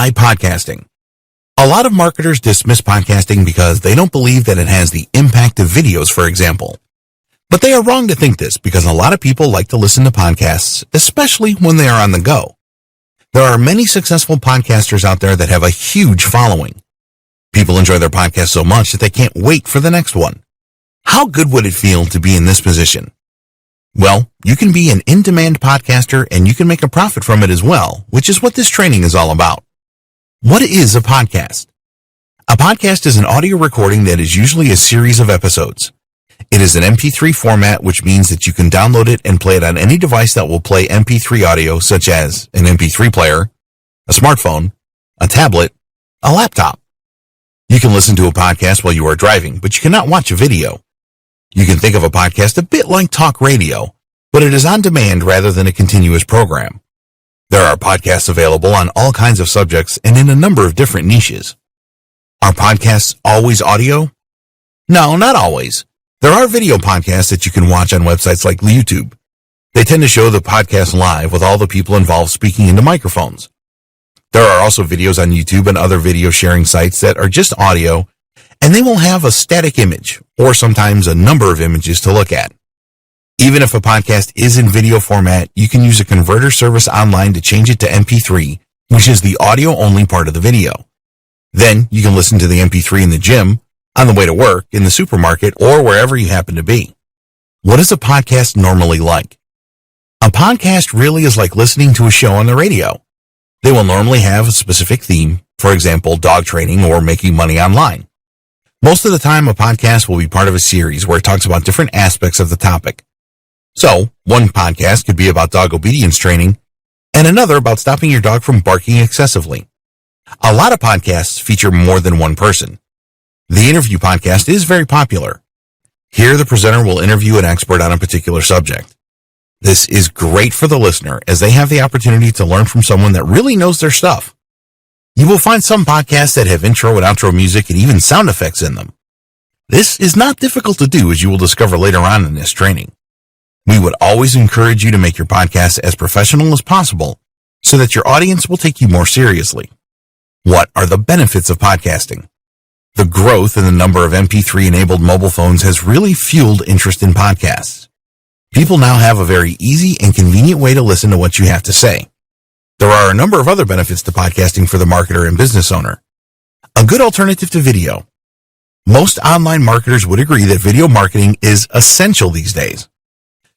Why podcasting? A lot of marketers dismiss podcasting because they don't believe that it has the impact of videos, for example. But they are wrong to think this because a lot of people like to listen to podcasts, especially when they are on the go. There are many successful podcasters out there that have a huge following. People enjoy their podcast so much that they can't wait for the next one. How good would it feel to be in this position? Well, you can be an in-demand podcaster and you can make a profit from it as well, which is what this training is all about. What is a podcast? A podcast is an audio recording that is usually a series of episodes. It is an MP3 format, which means that you can download it and play it on any device that will play MP3 audio, such as an MP3 player, a smartphone, a tablet, a laptop. You can listen to a podcast while you are driving, but you cannot watch a video. You can think of a podcast a bit like talk radio, but it is on demand rather than a continuous program. There are podcasts available on all kinds of subjects and in a number of different niches. Are podcasts always audio? No, not always. There are video podcasts that you can watch on websites like YouTube. They tend to show the podcast live with all the people involved speaking into microphones. There are also videos on YouTube and other video sharing sites that are just audio, and they will have a static image or sometimes a number of images to look at. Even if a podcast is in video format, you can use a converter service online to change it to MP3, which is the audio-only part of the video. Then you can listen to the MP3 in the gym, on the way to work, in the supermarket, or wherever you happen to be. What is a podcast normally like? A podcast really is like listening to a show on the radio. They will normally have a specific theme, for example, dog training or making money online. Most of the time, a podcast will be part of a series where it talks about different aspects of the topic. So, one podcast could be about dog obedience training, and another about stopping your dog from barking excessively. A lot of podcasts feature more than one person. The interview podcast is very popular. Here, the presenter will interview an expert on a particular subject. This is great for the listener as they have the opportunity to learn from someone that really knows their stuff. You will find some podcasts that have intro and outro music and even sound effects in them. This is not difficult to do, as you will discover later on in this training. We would always encourage you to make your podcast as professional as possible so that your audience will take you more seriously. What are the benefits of podcasting? The growth in the number of MP3-enabled mobile phones has really fueled interest in podcasts. People now have a very easy and convenient way to listen to what you have to say. There are a number of other benefits to podcasting for the marketer and business owner. A good alternative to video. Most online marketers would agree that video marketing is essential these days.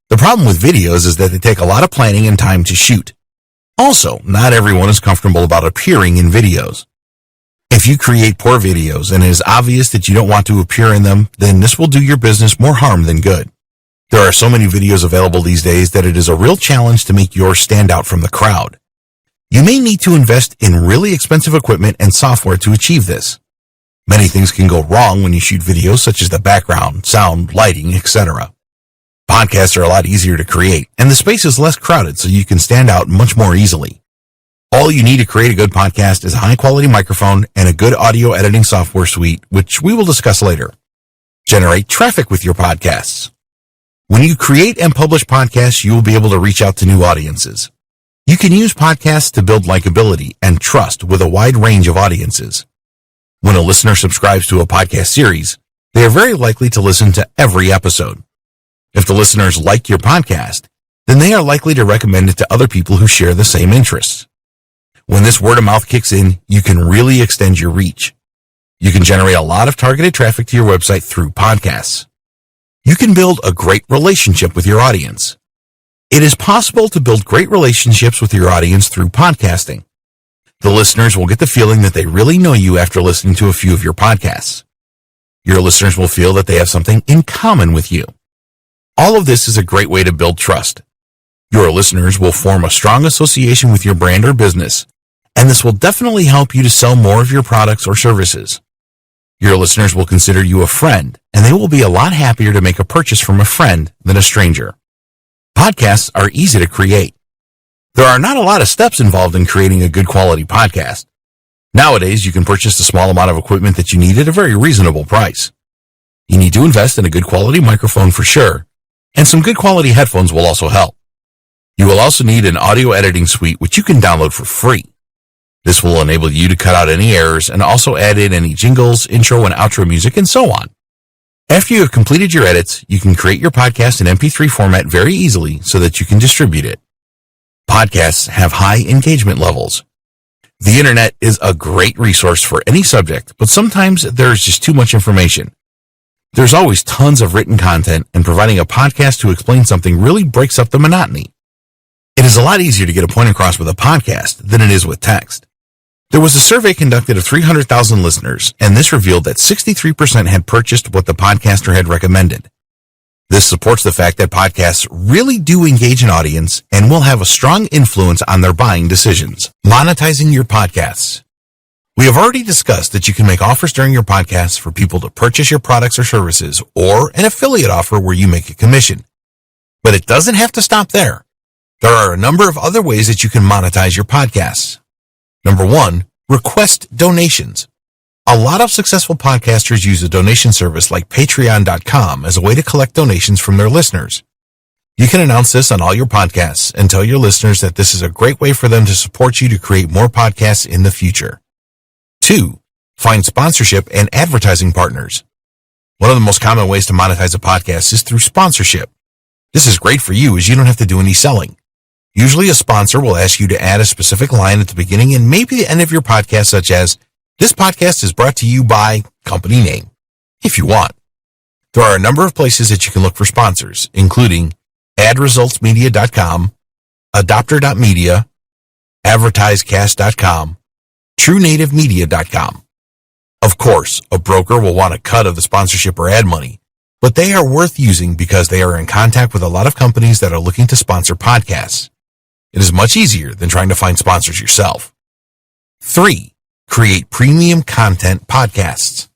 The problem with videos is that they take a lot of planning and time to shoot. Also, not everyone is comfortable about appearing in videos. If you create poor videos and it is obvious that you don't want to appear in them, then this will do your business more harm than good. There are so many videos available these days that it is a real challenge to make yours stand out from the crowd. You may need to invest in really expensive equipment and software to achieve this. Many things can go wrong when you shoot videos, such as the background, sound, lighting, etc. Podcasts are a lot easier to create, and the space is less crowded so you can stand out much more easily. All you need to create a good podcast is a high-quality microphone and a good audio editing software suite, which we will discuss later. Generate traffic with your podcasts. When you create and publish podcasts, you will be able to reach out to new audiences. You can use podcasts to build likability and trust with a wide range of audiences. When a listener subscribes to a podcast series, they are very likely to listen to every episode. If the listeners like your podcast, then they are likely to recommend it to other people who share the same interests. When this word of mouth kicks in, you can really extend your reach. You can generate a lot of targeted traffic to your website through podcasts. You can build a great relationship with your audience. It is possible to build great relationships with your audience through podcasting. The listeners will get the feeling that they really know you after listening to a few of your podcasts. Your listeners will feel that they have something in common with you. All of this is a great way to build trust. Your listeners will form a strong association with your brand or business, and this will definitely help you to sell more of your products or services. Your listeners will consider you a friend, and they will be a lot happier to make a purchase from a friend than a stranger. Podcasts are easy to create. There are not a lot of steps involved in creating a good quality podcast. Nowadays, you can purchase a small amount of equipment that you need at a very reasonable price. You need to invest in a good quality microphone for sure, and some good quality headphones will also help. You will also need an audio editing suite which you can download for free. This will enable you to cut out any errors and also add in any jingles, intro and outro music, and so on. After you have completed your edits, you can create your podcast in MP3 format very easily so that you can distribute it. Podcasts have high engagement levels. The internet is a great resource for any subject, but sometimes there is just too much information. There's always tons of written content, and providing a podcast to explain something really breaks up the monotony. It is a lot easier to get a point across with a podcast than it is with text. There was a survey conducted of 300,000 listeners, and this revealed that 63% had purchased what the podcaster had recommended. This supports the fact that podcasts really do engage an audience and will have a strong influence on their buying decisions. Monetizing your podcasts. We have already discussed that you can make offers during your podcasts for people to purchase your products or services, or an affiliate offer where you make a commission. But it doesn't have to stop there. There are a number of other ways that you can monetize your podcasts. Number 1, request donations. A lot of successful podcasters use a donation service like patreon.com as a way to collect donations from their listeners. You can announce this on all your podcasts and tell your listeners that this is a great way for them to support you to create more podcasts in the future. 2, find sponsorship and advertising partners. One of the most common ways to monetize a podcast is through sponsorship. This is great for you as you don't have to do any selling. Usually a sponsor will ask you to add a specific line at the beginning and maybe the end of your podcast, such as, "This podcast is brought to you by company name," if you want. There are a number of places that you can look for sponsors, including adresultsmedia.com, adopter.media, advertisecast.com, truenativemedia.com. Of course, a broker will want a cut of the sponsorship or ad money, but they are worth using because they are in contact with a lot of companies that are looking to sponsor podcasts. It is much easier than trying to find sponsors yourself. 3, create premium content podcasts.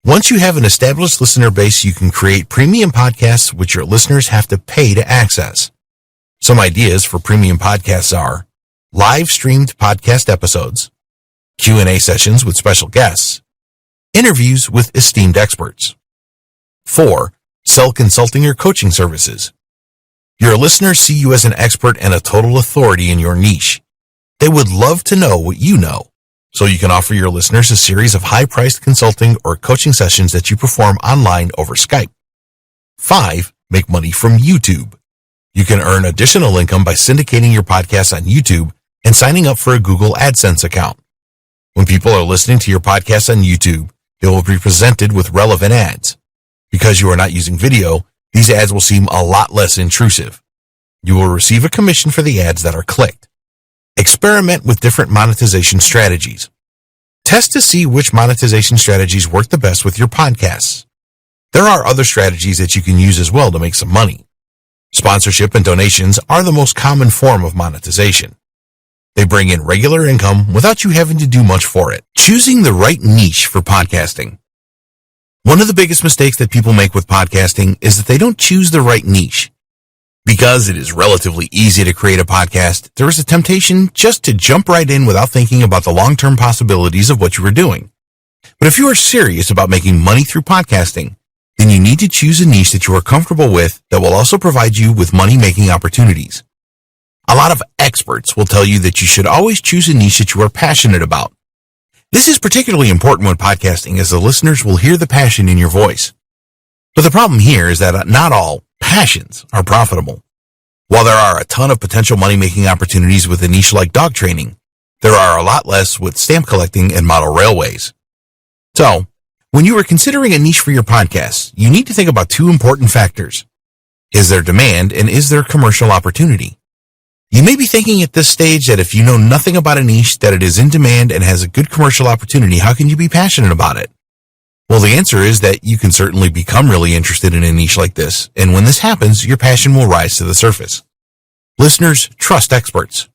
Once you have an established listener base, you can create premium podcasts which your listeners have to pay to access. Some ideas for premium podcasts are live streamed podcast episodes, Q&A sessions with special guests, interviews with esteemed experts. 4, sell consulting or coaching services. Your listeners see you as an expert and a total authority in your niche. They would love to know what you know, so you can offer your listeners a series of high-priced consulting or coaching sessions that you perform online over Skype. 5, make money from YouTube. You can earn additional income by syndicating your podcast on YouTube and signing up for a Google AdSense account. When people are listening to your podcast on YouTube, they will be presented with relevant ads. Because you are not using video, these ads will seem a lot less intrusive. You will receive a commission for the ads that are clicked. Experiment with different monetization strategies. Test to see which monetization strategies work the best with your podcasts. There are other strategies that you can use as well to make some money. Sponsorship and donations are the most common form of monetization. They bring in regular income without you having to do much for it. Choosing the right niche for podcasting. One of the biggest mistakes that people make with podcasting is that they don't choose the right niche. Because it is relatively easy to create a podcast, there is a temptation just to jump right in without thinking about the long-term possibilities of what you are doing. But if you are serious about making money through podcasting, then you need to choose a niche that you are comfortable with that will also provide you with money-making opportunities. A lot of experts will tell you that you should always choose a niche that you are passionate about. This is particularly important when podcasting, as the listeners will hear the passion in your voice. But the problem here is that not all passions are profitable. While there are a ton of potential money-making opportunities with a niche like dog training, there are a lot less with stamp collecting and model railways. So, when you are considering a niche for your podcast, you need to think about 2 important factors. Is there demand, and is there commercial opportunity? You may be thinking at this stage that if you know nothing about a niche, that it is in demand and has a good commercial opportunity, how can you be passionate about it? Well, the answer is that you can certainly become really interested in a niche like this, and when this happens, your passion will rise to the surface. Listeners trust experts.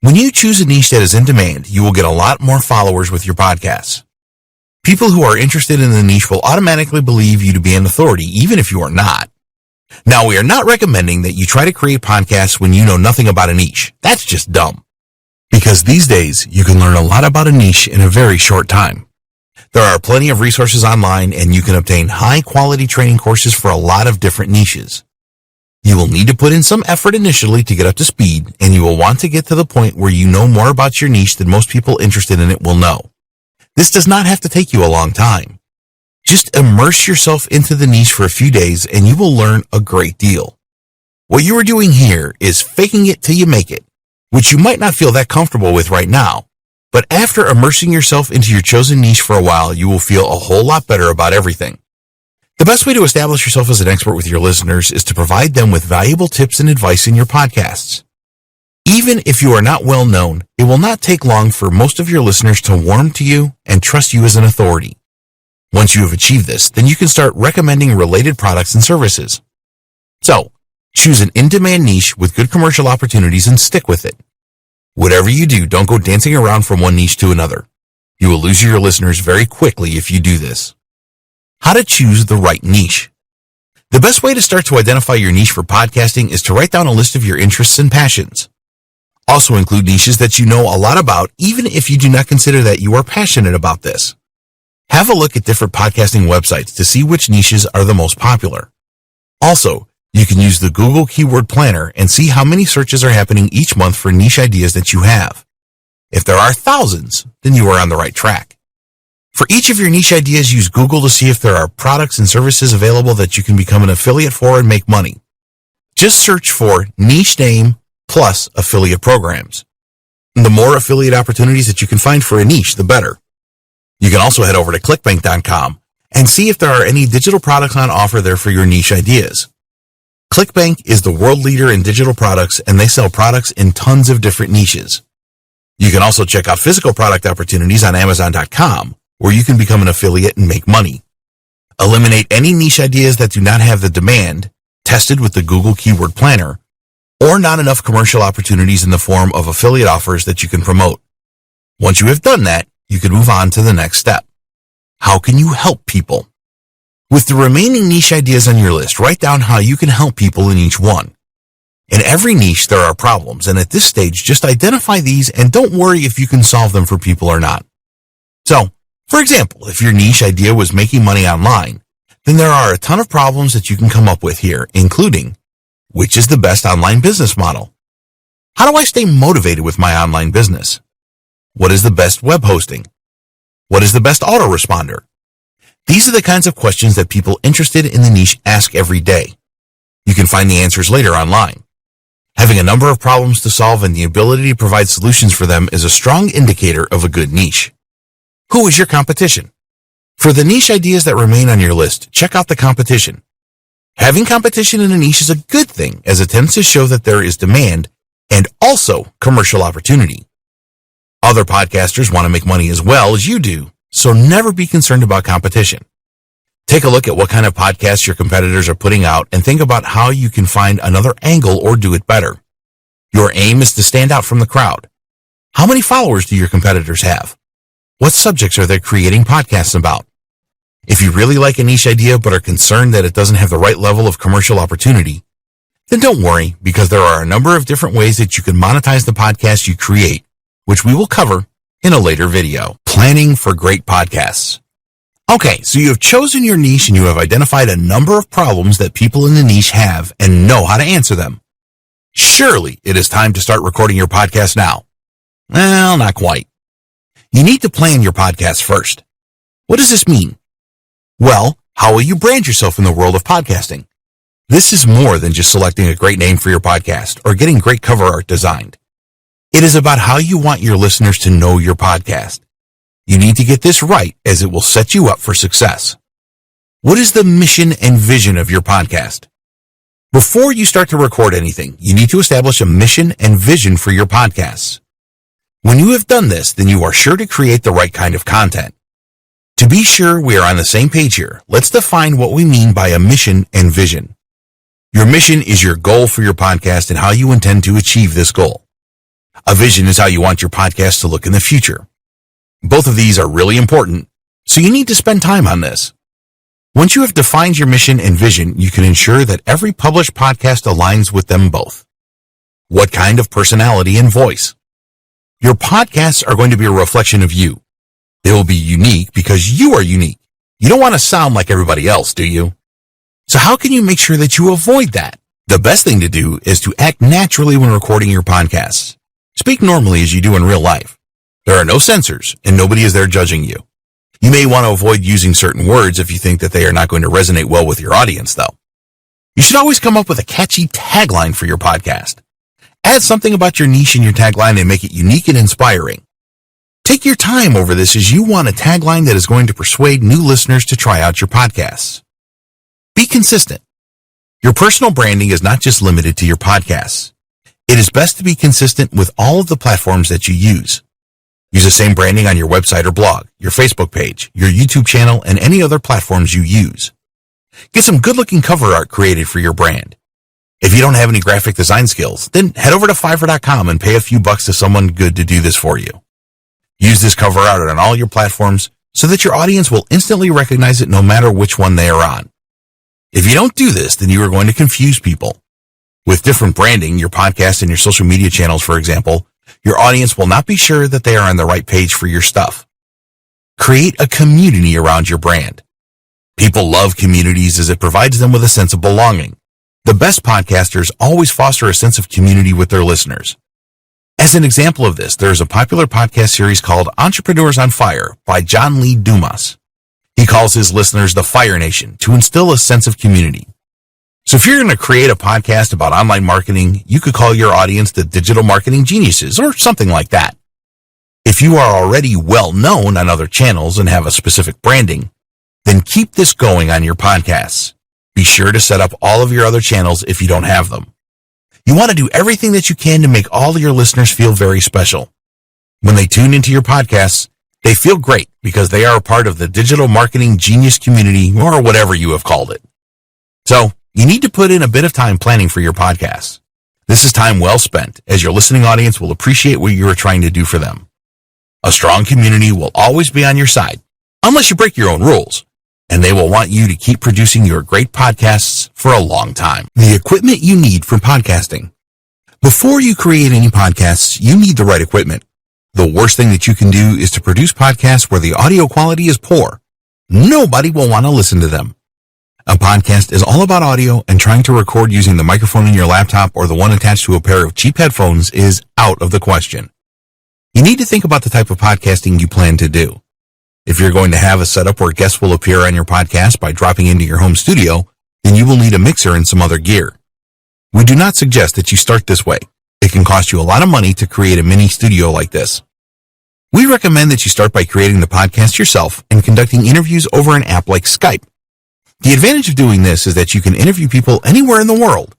When you choose a niche that is in demand, you will get a lot more followers with your podcasts. People who are interested in the niche will automatically believe you to be an authority, even if you are not. Now, we are not recommending that you try to create podcasts when you know nothing about a niche. That's just dumb. Because these days, you can learn a lot about a niche in a very short time. There are plenty of resources online, and you can obtain high-quality training courses for a lot of different niches. You will need to put in some effort initially to get up to speed, and you will want to get to the point where you know more about your niche than most people interested in it will know. This does not have to take you a long time. Just immerse yourself into the niche for a few days and you will learn a great deal. What you are doing here is faking it till you make it, which you might not feel that comfortable with right now. But after immersing yourself into your chosen niche for a while, you will feel a whole lot better about everything. The best way to establish yourself as an expert with your listeners is to provide them with valuable tips and advice in your podcasts. Even if you are not well known, it will not take long for most of your listeners to warm to you and trust you as an authority. Once you have achieved this, then you can start recommending related products and services. So, choose an in-demand niche with good commercial opportunities and stick with it. Whatever you do, don't go dancing around from one niche to another. You will lose your listeners very quickly if you do this. How to choose the right niche. The best way to start to identify your niche for podcasting is to write down a list of your interests and passions. Also include niches that you know a lot about, even if you do not consider that you are passionate about this. Have a look at different podcasting websites to see which niches are the most popular. Also, you can use the Google Keyword Planner and see how many searches are happening each month for niche ideas that you have. If there are thousands, then you are on the right track. For each of your niche ideas, use Google to see if there are products and services available that you can become an affiliate for and make money. Just search for niche name plus affiliate programs. The more affiliate opportunities that you can find for a niche, the better. You can also head over to clickbank.com and see if there are any digital products on offer there for your niche ideas. ClickBank is the world leader in digital products, and they sell products in tons of different niches. You can also check out physical product opportunities on Amazon.com, where you can become an affiliate and make money. Eliminate any niche ideas that do not have the demand, tested with the Google Keyword Planner, or not enough commercial opportunities in the form of affiliate offers that you can promote. Once you have done that, you can move on to the next step. How can you help people? With the remaining niche ideas on your list, write down how you can help people in each one. In every niche, there are problems, and at this stage, just identify these and don't worry if you can solve them for people or not. So, for example, if your niche idea was making money online, then there are a ton of problems that you can come up with here, including, which is the best online business model? How do I stay motivated with my online business? What is the best web hosting? What is the best autoresponder? These are the kinds of questions that people interested in the niche ask every day. You can find the answers later online. Having a number of problems to solve and the ability to provide solutions for them is a strong indicator of a good niche. Who is your competition? For the niche ideas that remain on your list, check out the competition. Having competition in a niche is a good thing, as it tends to show that there is demand and also commercial opportunity. Other podcasters want to make money as well as you do, so never be concerned about competition. Take a look at what kind of podcasts your competitors are putting out and think about how you can find another angle or do it better. Your aim is to stand out from the crowd. How many followers do your competitors have? What subjects are they creating podcasts about? If you really like a niche idea but are concerned that it doesn't have the right level of commercial opportunity, then don't worry, because there are a number of different ways that you can monetize the podcast you create, which we will cover in a later video. Planning for great podcasts. Okay, so you have chosen your niche and you have identified a number of problems that people in the niche have and know how to answer them. Surely it is time to start recording your podcast now. Well, not quite. You need to plan your podcast first. What does this mean? Well, how will you brand yourself in the world of podcasting? This is more than just selecting a great name for your podcast or getting great cover art designed. It is about how you want your listeners to know your podcast. You need to get this right, as it will set you up for success. What is the mission and vision of your podcast? Before you start to record anything, you need to establish a mission and vision for your podcasts. When you have done this, then you are sure to create the right kind of content. To be sure we are on the same page here, let's define what we mean by a mission and vision. Your mission is your goal for your podcast and how you intend to achieve this goal. A vision is how you want your podcast to look in the future. Both of these are really important, so you need to spend time on this. Once you have defined your mission and vision, you can ensure that every published podcast aligns with them both. What kind of personality and voice? Your podcasts are going to be a reflection of you. They will be unique because you are unique. You don't want to sound like everybody else, do you? So how can you make sure that you avoid that? The best thing to do is to act naturally when recording your podcasts. Speak normally as you do in real life. There are no censors, and nobody is there judging you. You may want to avoid using certain words if you think that they are not going to resonate well with your audience, though. You should always come up with a catchy tagline for your podcast. Add something about your niche in your tagline and make it unique and inspiring. Take your time over this as you want a tagline that is going to persuade new listeners to try out your podcasts. Be consistent. Your personal branding is not just limited to your podcasts. It is best to be consistent with all of the platforms that you use. Use the same branding on your website or blog, your Facebook page, your YouTube channel, and any other platforms you use. Get some good-looking cover art created for your brand. If you don't have any graphic design skills, then head over to Fiverr.com and pay a few bucks to someone good to do this for you. Use this cover art on all your platforms so that your audience will instantly recognize it no matter which one they are on. If you don't do this, then you are going to confuse people. With different branding, your podcast and your social media channels, for example, your audience will not be sure that they are on the right page for your stuff. Create a community around your brand. People love communities as it provides them with a sense of belonging. The best podcasters always foster a sense of community with their listeners. As an example of this, there is a popular podcast series called Entrepreneurs on Fire by John Lee Dumas. He calls his listeners the Fire Nation to instill a sense of community. So if you're going to create a podcast about online marketing, you could call your audience the Digital Marketing Geniuses or something like that. If you are already well known on other channels and have a specific branding, then keep this going on your podcasts. Be sure to set up all of your other channels if you don't have them. You want to do everything that you can to make all of your listeners feel very special. When they tune into your podcasts, they feel great because they are a part of the digital marketing genius community or whatever you have called it. So, you need to put in a bit of time planning for your podcasts. This is time well spent as your listening audience will appreciate what you are trying to do for them. A strong community will always be on your side, unless you break your own rules, and they will want you to keep producing your great podcasts for a long time. The equipment you need for podcasting. Before you create any podcasts, you need the right equipment. The worst thing that you can do is to produce podcasts where the audio quality is poor. Nobody will want to listen to them. A podcast is all about audio, and trying to record using the microphone in your laptop or the one attached to a pair of cheap headphones is out of the question. You need to think about the type of podcasting you plan to do. If you're going to have a setup where guests will appear on your podcast by dropping into your home studio, then you will need a mixer and some other gear. We do not suggest that you start this way. It can cost you a lot of money to create a mini studio like this. We recommend that you start by creating the podcast yourself and conducting interviews over an app like Skype. The advantage of doing this is that you can interview people anywhere in the world.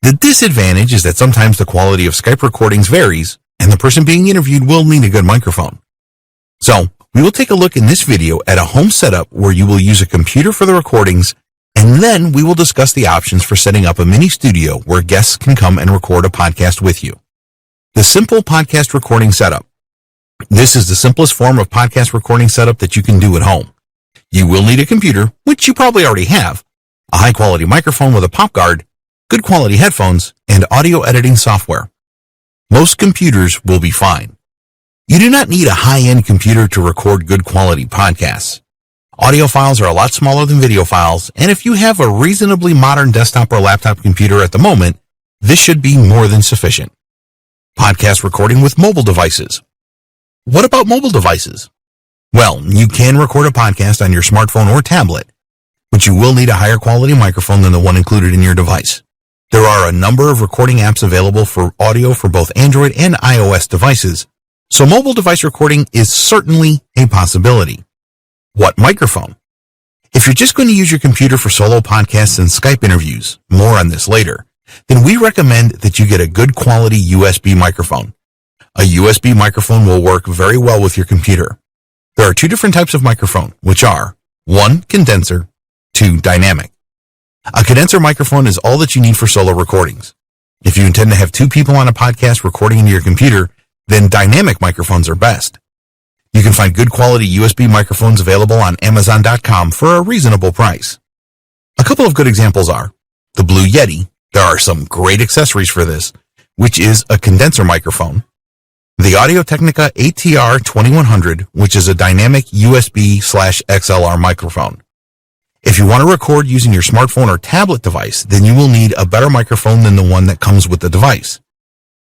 The disadvantage is that sometimes the quality of Skype recordings varies, and the person being interviewed will need a good microphone. So, we will take a look in this video at a home setup where you will use a computer for the recordings, and then we will discuss the options for setting up a mini studio where guests can come and record a podcast with you. The simple podcast recording setup. This is the simplest form of podcast recording setup that you can do at home. You will need a computer, which you probably already have, a high-quality microphone with a pop guard, good quality headphones, and audio editing software. Most computers will be fine. You do not need a high-end computer to record good quality podcasts. Audio files are a lot smaller than video files, and if you have a reasonably modern desktop or laptop computer at the moment, this should be more than sufficient. Podcast recording with mobile devices. What about mobile devices? Well, you can record a podcast on your smartphone or tablet, but you will need a higher quality microphone than the one included in your device. There are a number of recording apps available for audio for both Android and iOS devices, so mobile device recording is certainly a possibility. What microphone? If you're just going to use your computer for solo podcasts and Skype interviews, more on this later, then we recommend that you get a good quality USB microphone. A USB microphone will work very well with your computer. There are two different types of microphone, which are 1. Condenser, 2. Dynamic. A condenser microphone is all that you need for solo recordings. If you intend to have two people on a podcast recording into your computer, then dynamic microphones are best. You can find good quality USB microphones available on Amazon.com for a reasonable price. A couple of good examples are the Blue Yeti. There are some great accessories for this, which is a condenser microphone. The Audio-Technica ATR 2100, which is a dynamic USB/XLR microphone. If you want to record using your smartphone or tablet device, then you will need a better microphone than the one that comes with the device.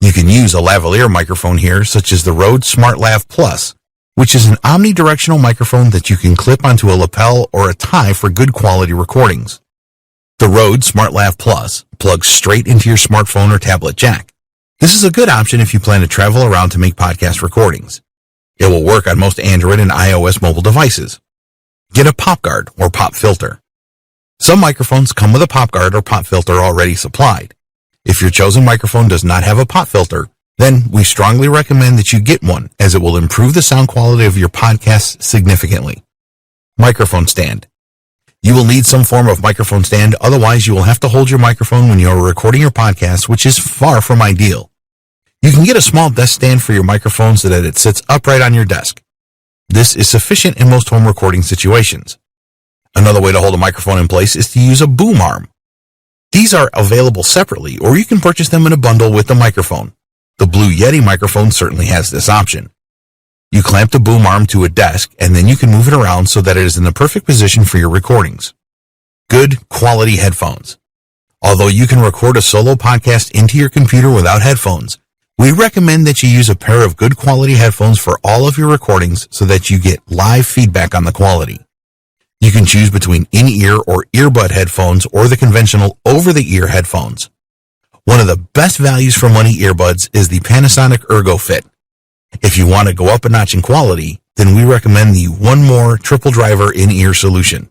You can use a lavalier microphone here, such as the Rode SmartLav Plus, which is an omnidirectional microphone that you can clip onto a lapel or a tie for good quality recordings. The Rode SmartLav Plus plugs straight into your smartphone or tablet jack. This is a good option if you plan to travel around to make podcast recordings. It will work on most Android and iOS mobile devices. Get a pop guard or pop filter. Some microphones come with a pop guard or pop filter already supplied. If your chosen microphone does not have a pop filter, then we strongly recommend that you get one, as it will improve the sound quality of your podcast significantly. Microphone stand. You will need some form of microphone stand, otherwise you will have to hold your microphone when you are recording your podcast, which is far from ideal. You can get a small desk stand for your microphone so that it sits upright on your desk. This is sufficient in most home recording situations. Another way to hold a microphone in place is to use a boom arm. These are available separately, or you can purchase them in a bundle with the microphone. The Blue Yeti microphone certainly has this option. You clamp the boom arm to a desk, and then you can move it around so that it is in the perfect position for your recordings. Good quality headphones. Although you can record a solo podcast into your computer without headphones, we recommend that you use a pair of good quality headphones for all of your recordings so that you get live feedback on the quality. You can choose between in-ear or earbud headphones or the conventional over-the-ear headphones. One of the best values for money earbuds is the Panasonic Ergo Fit. If you want to go up a notch in quality, then we recommend the One More Triple Driver in-ear solution.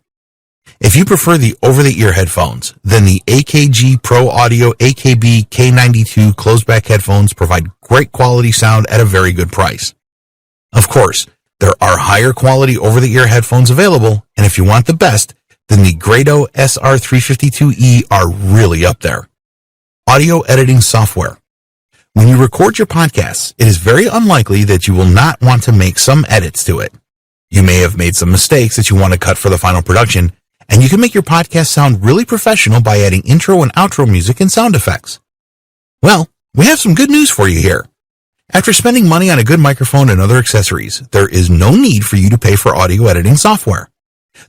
If you prefer the over-the-ear headphones, then the AKG Pro Audio AKB K92 closed-back headphones provide great quality sound at a very good price. Of course, there are higher quality over-the-ear headphones available, and if you want the best, then the Grado SR352E are really up there. Audio editing software. When you record your podcasts, it is very unlikely that you will not want to make some edits to it. You may have made some mistakes that you want to cut for the final production, and you can make your podcast sound really professional by adding intro and outro music and sound effects. Well, we have some good news for you here. After spending money on a good microphone and other accessories, there is no need for you to pay for audio editing software.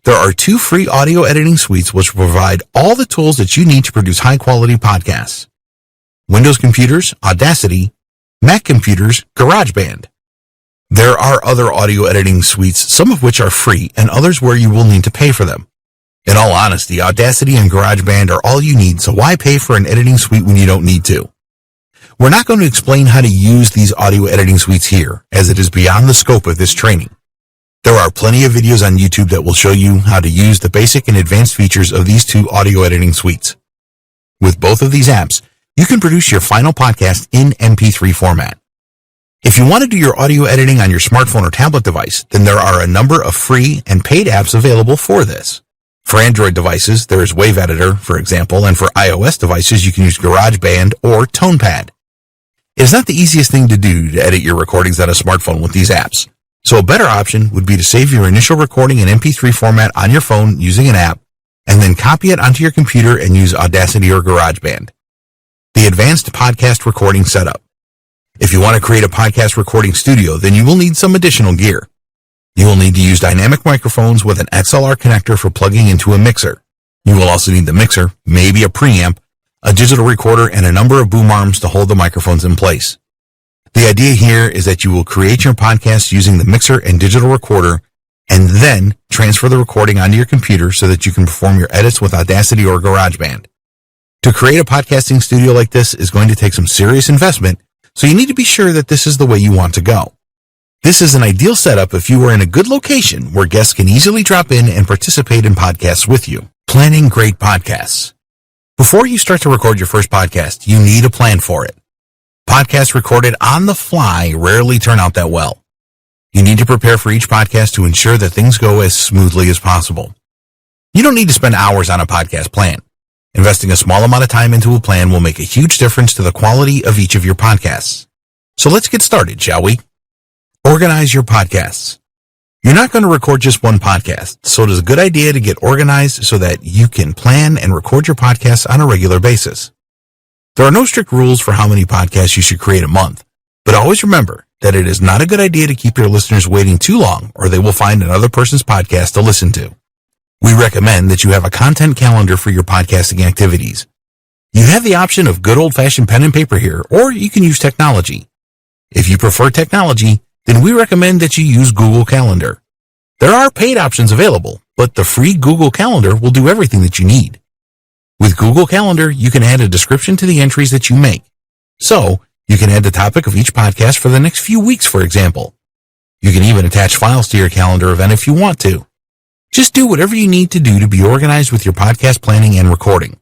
There are 2 free audio editing suites which provide all the tools that you need to produce high-quality podcasts. Windows computers, Audacity; Mac computers, GarageBand. There are other audio editing suites, some of which are free and others where you will need to pay for them. In all honesty, Audacity and GarageBand are all you need, so why pay for an editing suite when you don't need to? We're not going to explain how to use these audio editing suites here, as it is beyond the scope of this training. There are plenty of videos on YouTube that will show you how to use the basic and advanced features of these 2 audio editing suites. With both of these apps, you can produce your final podcast in MP3 format. If you want to do your audio editing on your smartphone or tablet device, then there are a number of free and paid apps available for this. For Android devices, there is Wave Editor, for example, and for iOS devices, you can use GarageBand or TonePad. It is not the easiest thing to do to edit your recordings on a smartphone with these apps, so a better option would be to save your initial recording in MP3 format on your phone using an app, and then copy it onto your computer and use Audacity or GarageBand. The Advanced Podcast Recording Setup. If you want to create a podcast recording studio, then you will need some additional gear. You will need to use dynamic microphones with an XLR connector for plugging into a mixer. You will also need the mixer, maybe a preamp, a digital recorder, and a number of boom arms to hold the microphones in place. The idea here is that you will create your podcast using the mixer and digital recorder, and then transfer the recording onto your computer so that you can perform your edits with Audacity or GarageBand. To create a podcasting studio like this is going to take some serious investment, so you need to be sure that this is the way you want to go. This is an ideal setup if you are in a good location where guests can easily drop in and participate in podcasts with you. Planning great podcasts. Before you start to record your first podcast, you need a plan for it. Podcasts recorded on the fly rarely turn out that well. You need to prepare for each podcast to ensure that things go as smoothly as possible. You don't need to spend hours on a podcast plan. Investing a small amount of time into a plan will make a huge difference to the quality of each of your podcasts. So let's get started, shall we? Organize your podcasts. You're not going to record just one podcast, so it is a good idea to get organized so that you can plan and record your podcasts on a regular basis. There are no strict rules for how many podcasts you should create a month, but always remember that it is not a good idea to keep your listeners waiting too long or they will find another person's podcast to listen to. We recommend that you have a content calendar for your podcasting activities. You have the option of good old-fashioned pen and paper here, or you can use technology. If you prefer technology, then we recommend that you use Google Calendar. There are paid options available, but the free Google Calendar will do everything that you need. With Google Calendar, you can add a description to the entries that you make. So, you can add the topic of each podcast for the next few weeks, for example. You can even attach files to your calendar event if you want to. Just do whatever you need to do to be organized with your podcast planning and recording.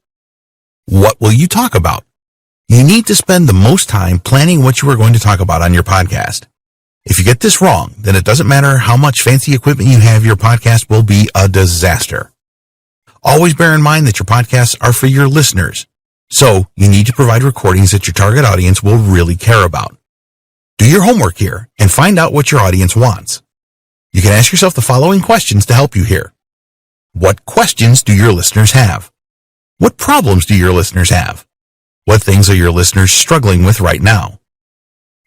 What will you talk about? You need to spend the most time planning what you are going to talk about on your podcast. If you get this wrong, then it doesn't matter how much fancy equipment you have, your podcast will be a disaster. Always bear in mind that your podcasts are for your listeners, so you need to provide recordings that your target audience will really care about. Do your homework here and find out what your audience wants. You can ask yourself the following questions to help you here. What questions do your listeners have? What problems do your listeners have? What things are your listeners struggling with right now?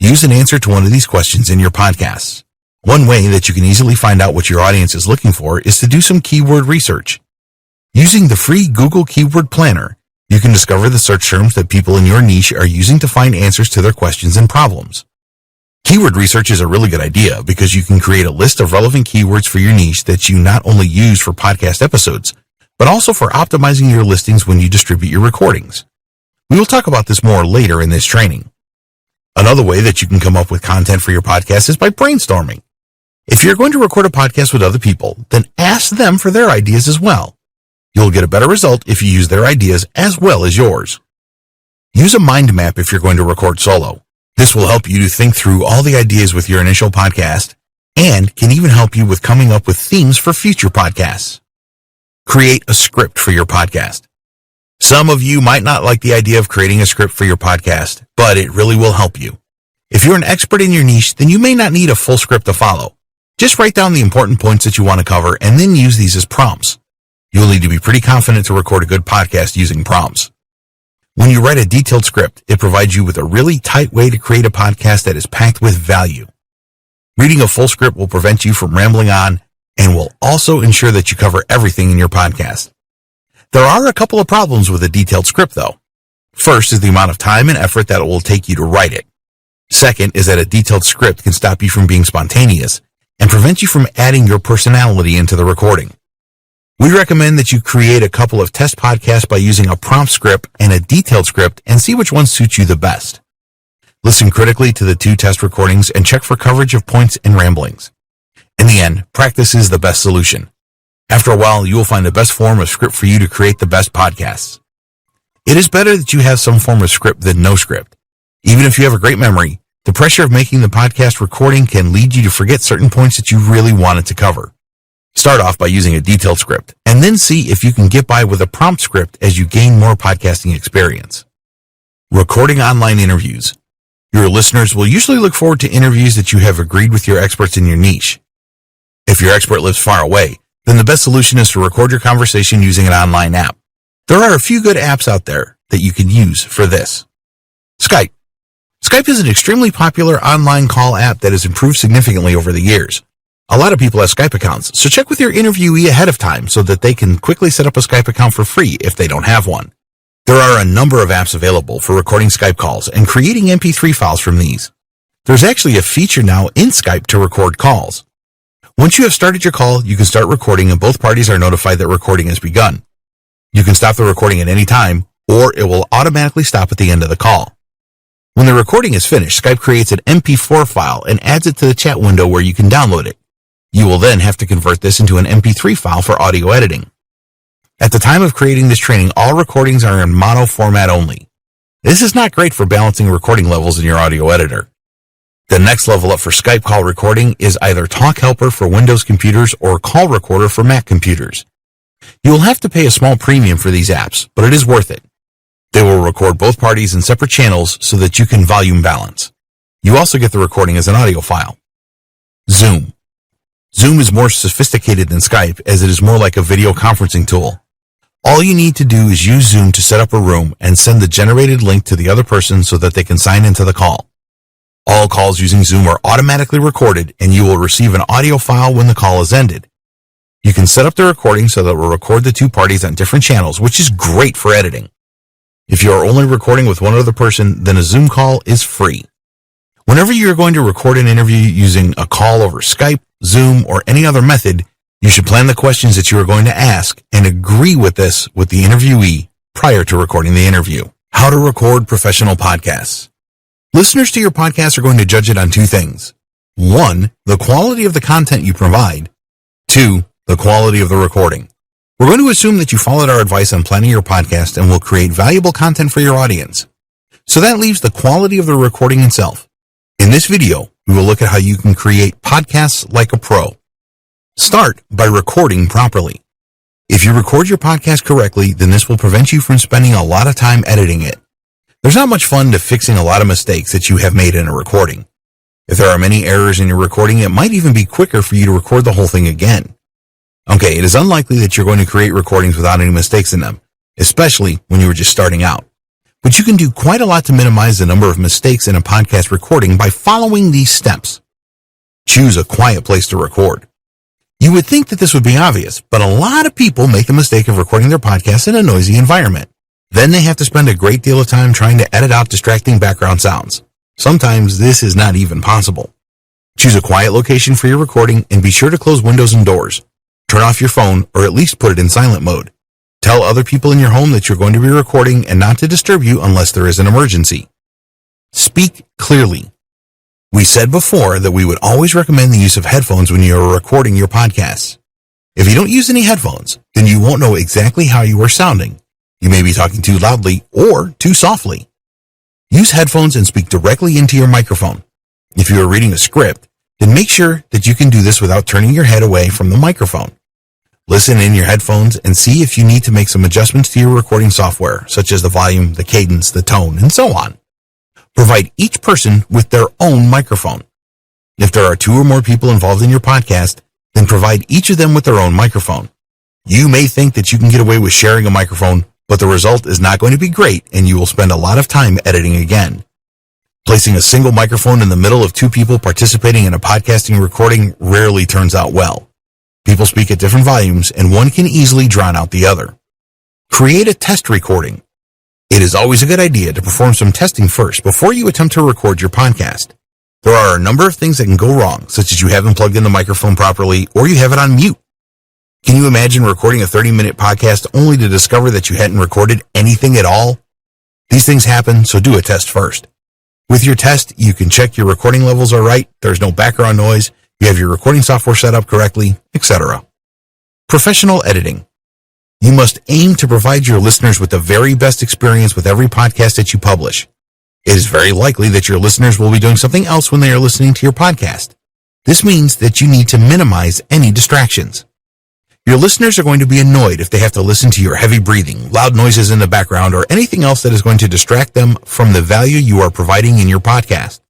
Use an answer to one of these questions in your podcasts. One way that you can easily find out what your audience is looking for is to do some keyword research. Using the free Google Keyword Planner, you can discover the search terms that people in your niche are using to find answers to their questions and problems. Keyword research is a really good idea because you can create a list of relevant keywords for your niche that you not only use for podcast episodes, but also for optimizing your listings when you distribute your recordings. We will talk about this more later in this training. Another way that you can come up with content for your podcast is by brainstorming. If you're going to record a podcast with other people, then ask them for their ideas as well. You'll get a better result if you use their ideas as well as yours. Use a mind map if you're going to record solo. This will help you to think through all the ideas with your initial podcast and can even help you with coming up with themes for future podcasts. Create a script for your podcast. Some of you might not like the idea of creating a script for your podcast, but it really will help you. If you're an expert in your niche, then you may not need a full script to follow. Just write down the important points that you want to cover and then use these as prompts. You'll need to be pretty confident to record a good podcast using prompts. When you write a detailed script, it provides you with a really tight way to create a podcast that is packed with value. Reading a full script will prevent you from rambling on and will also ensure that you cover everything in your podcast. There are a couple of problems with a detailed script, though. First is the amount of time and effort that it will take you to write it. Second is that a detailed script can stop you from being spontaneous and prevent you from adding your personality into the recording. We recommend that you create a couple of test podcasts by using a prompt script and a detailed script and see which one suits you the best. Listen critically to the two test recordings and check for coverage of points and ramblings. In the end, practice is the best solution. After a while, you will find the best form of script for you to create the best podcasts. It is better that you have some form of script than no script. Even if you have a great memory, the pressure of making the podcast recording can lead you to forget certain points that you really wanted to cover. Start off by using a detailed script, and then see if you can get by with a prompt script as you gain more podcasting experience. Recording online interviews. Your listeners will usually look forward to interviews that you have agreed with your experts in your niche. If your expert lives far away, then the best solution is to record your conversation using an online app. There are a few good apps out there that you can use for this. Skype. Skype is an extremely popular online call app that has improved significantly over the years. A lot of people have Skype accounts, so check with your interviewee ahead of time so that they can quickly set up a Skype account for free if they don't have one. There are a number of apps available for recording Skype calls and creating MP3 files from these. There's actually a feature now in Skype to record calls. Once you have started your call, you can start recording and both parties are notified that recording has begun. You can stop the recording at any time, or it will automatically stop at the end of the call. When the recording is finished, Skype creates an MP4 file and adds it to the chat window where you can download it. You will then have to convert this into an MP3 file for audio editing. At the time of creating this training, all recordings are in mono format only. This is not great for balancing recording levels in your audio editor. The next level up for Skype call recording is either Talk Helper for Windows computers or Call Recorder for Mac computers. You will have to pay a small premium for these apps, but it is worth it. They will record both parties in separate channels so that you can volume balance. You also get the recording as an audio file. Zoom. Zoom is more sophisticated than Skype as it is more like a video conferencing tool. All you need to do is use Zoom to set up a room and send the generated link to the other person so that they can sign into the call. All calls using Zoom are automatically recorded and you will receive an audio file when the call is ended. You can set up the recording so that it will record the two parties on different channels, which is great for editing. If you are only recording with one other person, then a Zoom call is free. Whenever you are going to record an interview using a call over Skype, Zoom, or any other method, you should plan the questions that you are going to ask and agree with this with the interviewee prior to recording the interview. How to record professional podcasts. Listeners to your podcast are going to judge it on two things. 1, the quality of the content you provide. 2, the quality of the recording. We're going to assume that you followed our advice on planning your podcast and will create valuable content for your audience. So that leaves the quality of the recording itself. In this video, we will look at how you can create podcasts like a pro. Start by recording properly. If you record your podcast correctly, then this will prevent you from spending a lot of time editing it. There's not much fun to fixing a lot of mistakes that you have made in a recording. If there are many errors in your recording, it might even be quicker for you to record the whole thing again. Okay, it is unlikely that you're going to create recordings without any mistakes in them, especially when you were just starting out. But you can do quite a lot to minimize the number of mistakes in a podcast recording by following these steps. Choose a quiet place to record. You would think that this would be obvious, but a lot of people make the mistake of recording their podcast in a noisy environment. Then they have to spend a great deal of time trying to edit out distracting background sounds. Sometimes this is not even possible. Choose a quiet location for your recording and be sure to close windows and doors. Turn off your phone or at least put it in silent mode. Tell other people in your home that you're going to be recording and not to disturb you unless there is an emergency. Speak clearly. We said before that we would always recommend the use of headphones when you are recording your podcasts. If you don't use any headphones, then you won't know exactly how you are sounding. You may be talking too loudly or too softly. Use headphones and speak directly into your microphone. If you are reading a script, then make sure that you can do this without turning your head away from the microphone. Listen in your headphones and see if you need to make some adjustments to your recording software, such as the volume, the cadence, the tone, and so on. Provide each person with their own microphone. If there are 2 or more people involved in your podcast, then provide each of them with their own microphone. You may think that you can get away with sharing a microphone, but the result is not going to be great and you will spend a lot of time editing again. Placing a single microphone in the middle of 2 people participating in a podcasting recording rarely turns out well. People speak at different volumes and one can easily drown out the other. Create a test recording. It is always a good idea to perform some testing first before you attempt to record your podcast. There are a number of things that can go wrong, such as you haven't plugged in the microphone properly or you have it on mute. Can you imagine recording a 30-minute podcast only to discover that you hadn't recorded anything at all? These things happen, so do a test first. With your test, you can check your recording levels are right, there's no background noise, you have your recording software set up correctly, etc. Professional editing. You must aim to provide your listeners with the very best experience with every podcast that you publish. It is very likely that your listeners will be doing something else when they are listening to your podcast. This means that you need to minimize any distractions. Your listeners are going to be annoyed if they have to listen to your heavy breathing, loud noises in the background, or anything else that is going to distract them from the value you are providing in your podcast.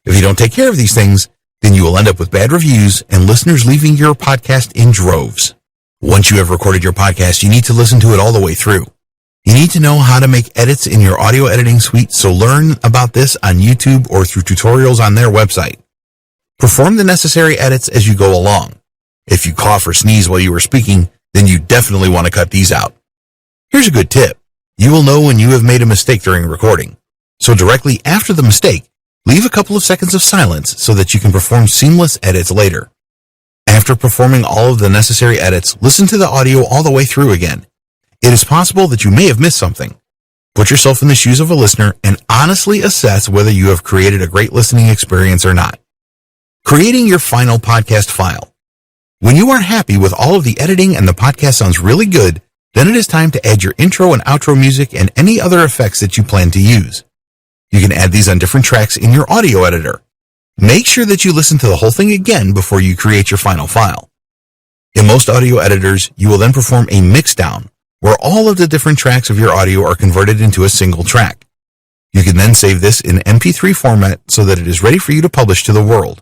If you don't take care of these things, then you will end up with bad reviews and listeners leaving your podcast in droves. Once you have recorded your podcast, you need to listen to it all the way through. You need to know how to make edits in your audio editing suite, so learn about this on YouTube or through tutorials on their website. Perform the necessary edits as you go along. If you cough or sneeze while you are speaking, then you definitely want to cut these out. Here's a good tip. You will know when you have made a mistake during recording. So directly after the mistake, leave a couple of seconds of silence so that you can perform seamless edits later. After performing all of the necessary edits, listen to the audio all the way through again. It is possible that you may have missed something. Put yourself in the shoes of a listener and honestly assess whether you have created a great listening experience or not. Creating your final podcast file. When you are happy with all of the editing and the podcast sounds really good, then it is time to add your intro and outro music and any other effects that you plan to use. You can add these on different tracks in your audio editor. Make sure that you listen to the whole thing again before you create your final file. In most audio editors, you will then perform a mix down, where all of the different tracks of your audio are converted into a single track. You can then save this in MP3 format so that it is ready for you to publish to the world.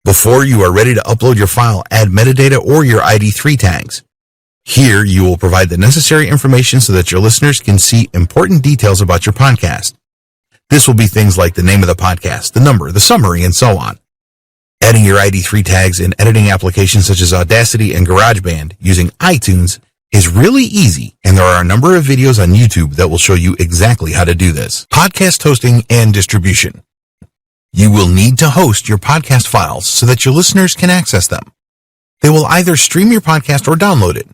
Before you are ready to upload your file, add metadata or your ID3 tags. Here, you will provide the necessary information so that your listeners can see important details about your podcast. This will be things like the name of the podcast, the number, the summary, and so on. Adding your ID3 tags in editing applications such as Audacity and GarageBand using iTunes is really easy, and there are a number of videos on YouTube that will show you exactly how to do this. Podcast hosting and distribution. You will need to host your podcast files so that your listeners can access them. They will either stream your podcast or download it.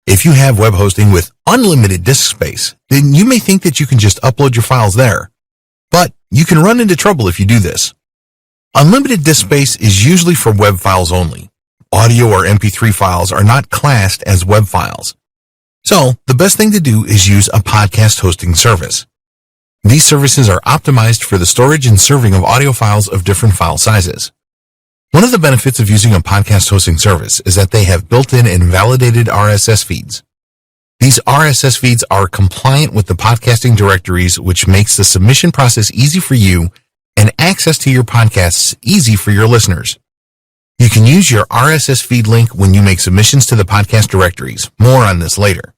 If you have web hosting with unlimited disk space, then you may think that you can just upload your files there. But you can run into trouble if you do this. Unlimited disk space is usually for web files only. Audio or MP3 files are not classed as web files. So, the best thing to do is use a podcast hosting service. These services are optimized for the storage and serving of audio files of different file sizes. One of the benefits of using a podcast hosting service is that they have built-in and validated RSS feeds. These RSS feeds are compliant with the podcasting directories, which makes the submission process easy for you and access to your podcasts easy for your listeners. You can use your RSS feed link when you make submissions to the podcast directories. More on this later.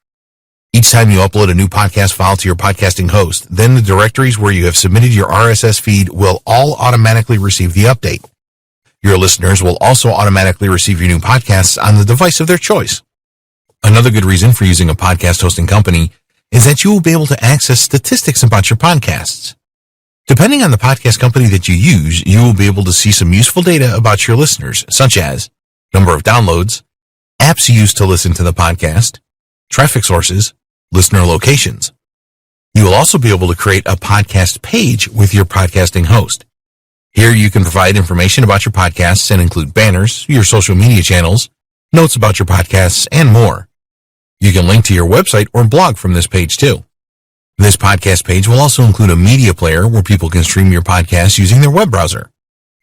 Each time you upload a new podcast file to your podcasting host, then the directories where you have submitted your RSS feed will all automatically receive the update. Your listeners will also automatically receive your new podcasts on the device of their choice. Another good reason for using a podcast hosting company is that you will be able to access statistics about your podcasts. Depending on the podcast company that you use, you will be able to see some useful data about your listeners, such as number of downloads, apps used to listen to the podcast, traffic sources, listener locations. You will also be able to create a podcast page with your podcasting host. Here you can provide information about your podcasts and include banners, your social media channels, notes about your podcasts, and more. You can link to your website or blog from this page too. This podcast page will also include a media player where people can stream your podcasts using their web browser.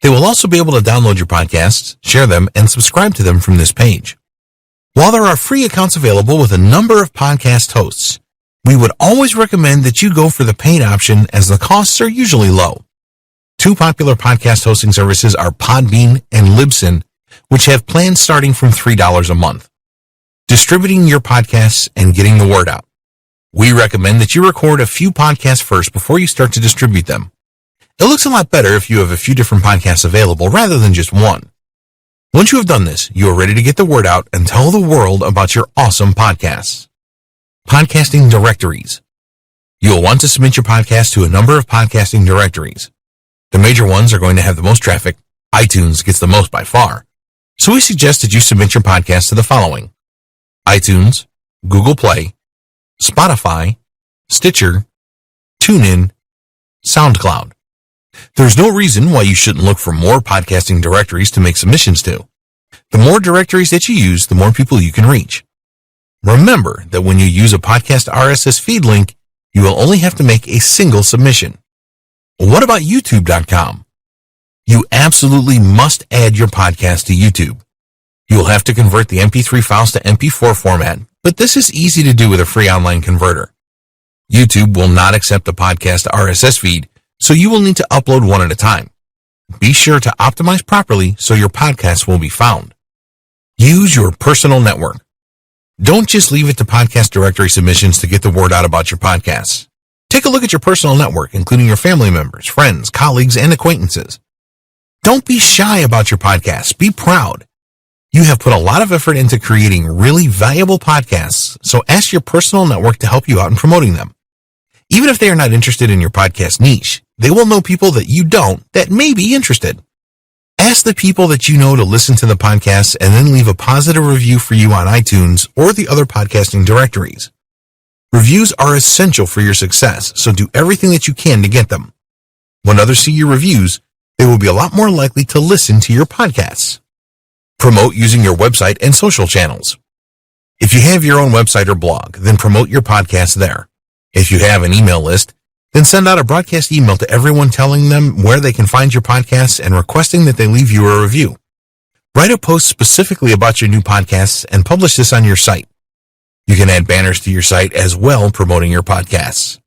They will also be able to download your podcasts, share them, and subscribe to them from this page. While there are free accounts available with a number of podcast hosts, we would always recommend that you go for the paid option as the costs are usually low. Two popular podcast hosting services are Podbean and Libsyn, which have plans starting from $3 a month. Distributing your podcasts and getting the word out. We recommend that you record a few podcasts first before you start to distribute them. It looks a lot better if you have a few different podcasts available rather than just one. Once you have done this, you are ready to get the word out and tell the world about your awesome podcasts. Podcasting directories. You will want to submit your podcast to a number of podcasting directories. The major ones are going to have the most traffic. iTunes gets the most by far. So we suggest that you submit your podcast to the following: iTunes, Google Play, Spotify, Stitcher, TuneIn, SoundCloud. There's no reason why you shouldn't look for more podcasting directories to make submissions to. The more directories that you use, the more people you can reach. Remember that when you use a podcast RSS feed link, you will only have to make a single submission. What about YouTube.com? You absolutely must add your podcast to YouTube. You will have to convert the MP3 files to MP4 format, but this is easy to do with a free online converter. YouTube will not accept a podcast RSS feed, so you will need to upload one at a time. Be sure to optimize properly so your podcast will be found. Use your personal network. Don't just leave it to podcast directory submissions to get the word out about your podcasts. Take a look at your personal network, including your family members, friends, colleagues, and acquaintances. Don't be shy about your podcasts. Be proud. You have put a lot of effort into creating really valuable podcasts, so ask your personal network to help you out in promoting them. Even if they are not interested in your podcast niche, they will know people that you don't that may be interested. Ask the people that you know to listen to the podcast and then leave a positive review for you on iTunes or the other podcasting directories. Reviews are essential for your success, so do everything that you can to get them. When others see your reviews, they will be a lot more likely to listen to your podcasts. Promote using your website and social channels. If you have your own website or blog, then promote your podcast there. If you have an email list, then send out a broadcast email to everyone telling them where they can find your podcasts and requesting that they leave you a review. Write a post specifically about your new podcasts and publish this on your site. You can add banners to your site as well, promoting your podcasts.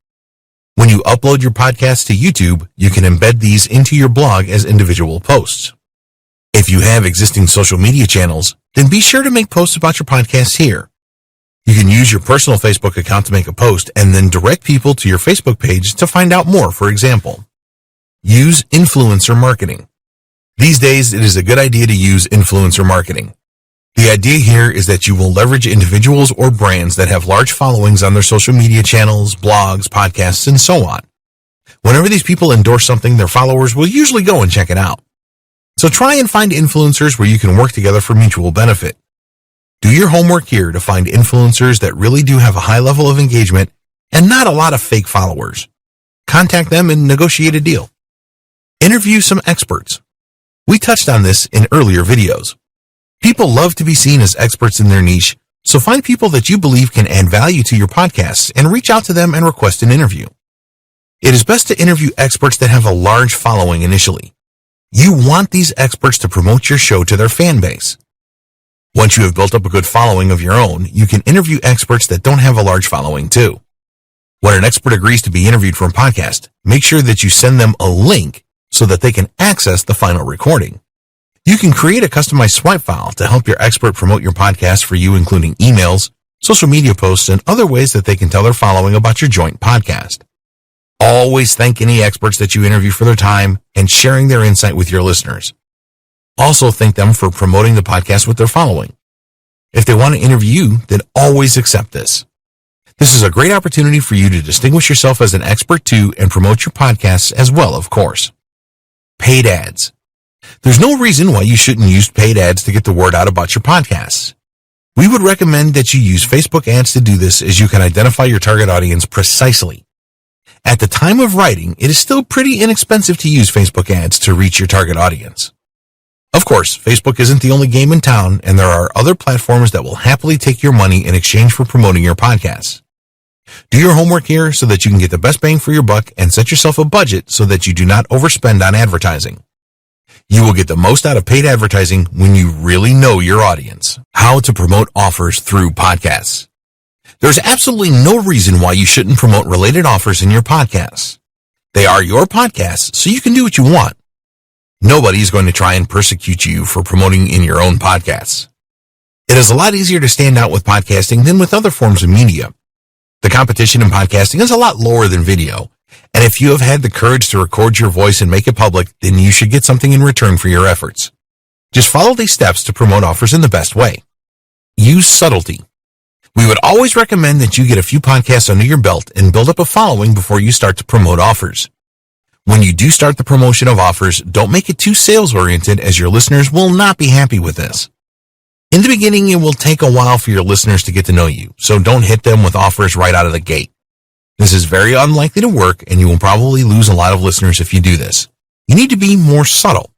When you upload your podcasts to YouTube, you can embed these into your blog as individual posts. If you have existing social media channels, then be sure to make posts about your podcasts here. You can use your personal Facebook account to make a post and then direct people to your Facebook page to find out more, for example. Use influencer marketing. These days, it is a good idea to use influencer marketing. The idea here is that you will leverage individuals or brands that have large followings on their social media channels, blogs, podcasts, and so on. Whenever these people endorse something, their followers will usually go and check it out. So try and find influencers where you can work together for mutual benefit. Do your homework here to find influencers that really do have a high level of engagement and not a lot of fake followers. Contact them and negotiate a deal. Interview some experts. We touched on this in earlier videos. People love to be seen as experts in their niche, so find people that you believe can add value to your podcasts and reach out to them and request an interview. It is best to interview experts that have a large following initially. You want these experts to promote your show to their fan base. Once you have built up a good following of your own, you can interview experts that don't have a large following too. When an expert agrees to be interviewed for a podcast, make sure that you send them a link so that they can access the final recording. You can create a customized swipe file to help your expert promote your podcast for you, including emails, social media posts, and other ways that they can tell their following about your joint podcast. Always thank any experts that you interview for their time and sharing their insight with your listeners. Also thank them for promoting the podcast with their following. If they want to interview you, then always accept this. This is a great opportunity for you to distinguish yourself as an expert too and promote your podcasts as well, of course. Paid ads. There's no reason why you shouldn't use paid ads to get the word out about your podcasts. We would recommend that you use Facebook ads to do this, as you can identify your target audience precisely. At the time of writing, it is still pretty inexpensive to use Facebook ads to reach your target audience. Of course, Facebook isn't the only game in town, and there are other platforms that will happily take your money in exchange for promoting your podcasts. Do your homework here so that you can get the best bang for your buck, and set yourself a budget so that you do not overspend on advertising. You will get the most out of paid advertising when you really know your audience. How to promote offers through podcasts. There's absolutely no reason why you shouldn't promote related offers in your podcasts. They are your podcasts, so you can do what you want. Nobody is going to try and persecute you for promoting in your own podcasts. It is a lot easier to stand out with podcasting than with other forms of media. The competition in podcasting is a lot lower than video, and if you have had the courage to record your voice and make it public, then you should get something in return for your efforts. Just follow these steps to promote offers in the best way. Use subtlety. We would always recommend that you get a few podcasts under your belt and build up a following before you start to promote offers. When you do start the promotion of offers, don't make it too sales-oriented, as your listeners will not be happy with this. In the beginning, it will take a while for your listeners to get to know you, so don't hit them with offers right out of the gate. This is very unlikely to work, and you will probably lose a lot of listeners if you do this. You need to be more subtle.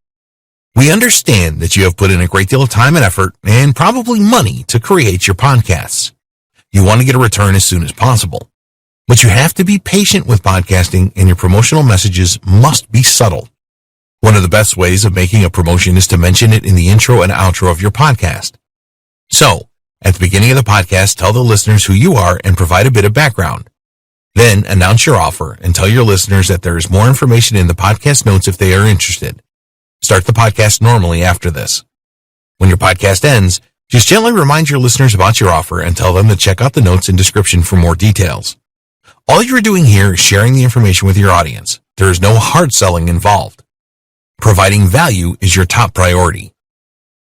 We understand that you have put in a great deal of time and effort, and probably money, to create your podcasts. You want to get a return as soon as possible. But you have to be patient with podcasting, and your promotional messages must be subtle. One of the best ways of making a promotion is to mention it in the intro and outro of your podcast. So, at the beginning of the podcast, tell the listeners who you are and provide a bit of background. Then, announce your offer and tell your listeners that there is more information in the podcast notes if they are interested. Start the podcast normally after this. When your podcast ends, just gently remind your listeners about your offer and tell them to check out the notes and description for more details. All you are doing here is sharing the information with your audience. There is no hard selling involved. Providing value is your top priority.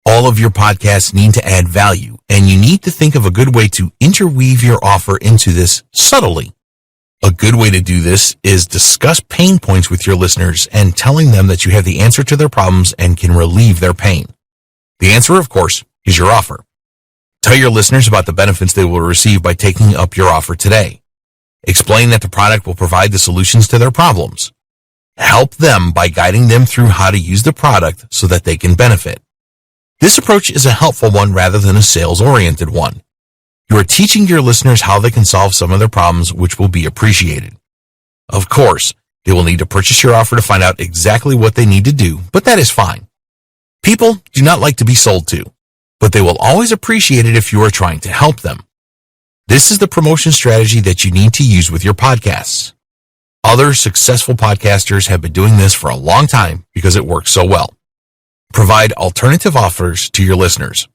All of your podcasts need to add value, and you need to think of a good way to interweave your offer into this subtly. A good way to do this is discuss pain points with your listeners and telling them that you have the answer to their problems and can relieve their pain. The answer, of course, is your offer. Tell your listeners about the benefits they will receive by taking up your offer today. Explain that the product will provide the solutions to their problems. Help them by guiding them through how to use the product so that they can benefit. This approach is a helpful one rather than a sales-oriented one. You are teaching your listeners how they can solve some of their problems, which will be appreciated. Of course, they will need to purchase your offer to find out exactly what they need to do, but that is fine. People do not like to be sold to, but they will always appreciate it if you are trying to help them. This is the promotion strategy that you need to use with your podcasts. Other successful podcasters have been doing this for a long time because it works so well. Provide alternative offers to your listeners.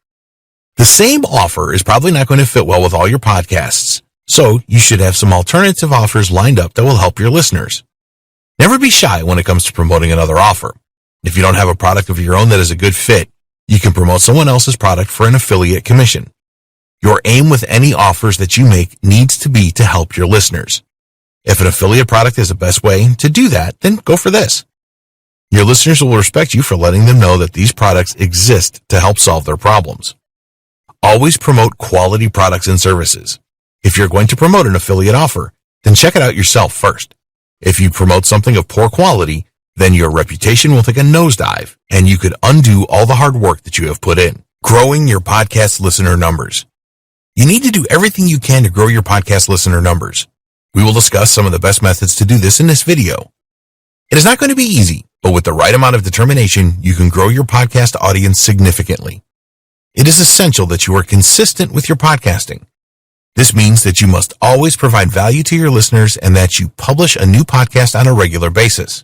The same offer is probably not going to fit well with all your podcasts, so you should have some alternative offers lined up that will help your listeners. Never be shy when it comes to promoting another offer. If you don't have a product of your own that is a good fit, you can promote someone else's product for an affiliate commission. Your aim with any offers that you make needs to be to help your listeners. If an affiliate product is the best way to do that, then go for this. Your listeners will respect you for letting them know that these products exist to help solve their problems. Always promote quality products and services. If you're going to promote an affiliate offer, then check it out yourself first. If you promote something of poor quality, then your reputation will take a nosedive, and you could undo all the hard work that you have put in. Growing your podcast listener numbers. You need to do everything you can to grow your podcast listener numbers. We will discuss some of the best methods to do this in this video. It is not going to be easy, but with the right amount of determination, you can grow your podcast audience significantly. It is essential that you are consistent with your podcasting. This means that you must always provide value to your listeners and that you publish a new podcast on a regular basis.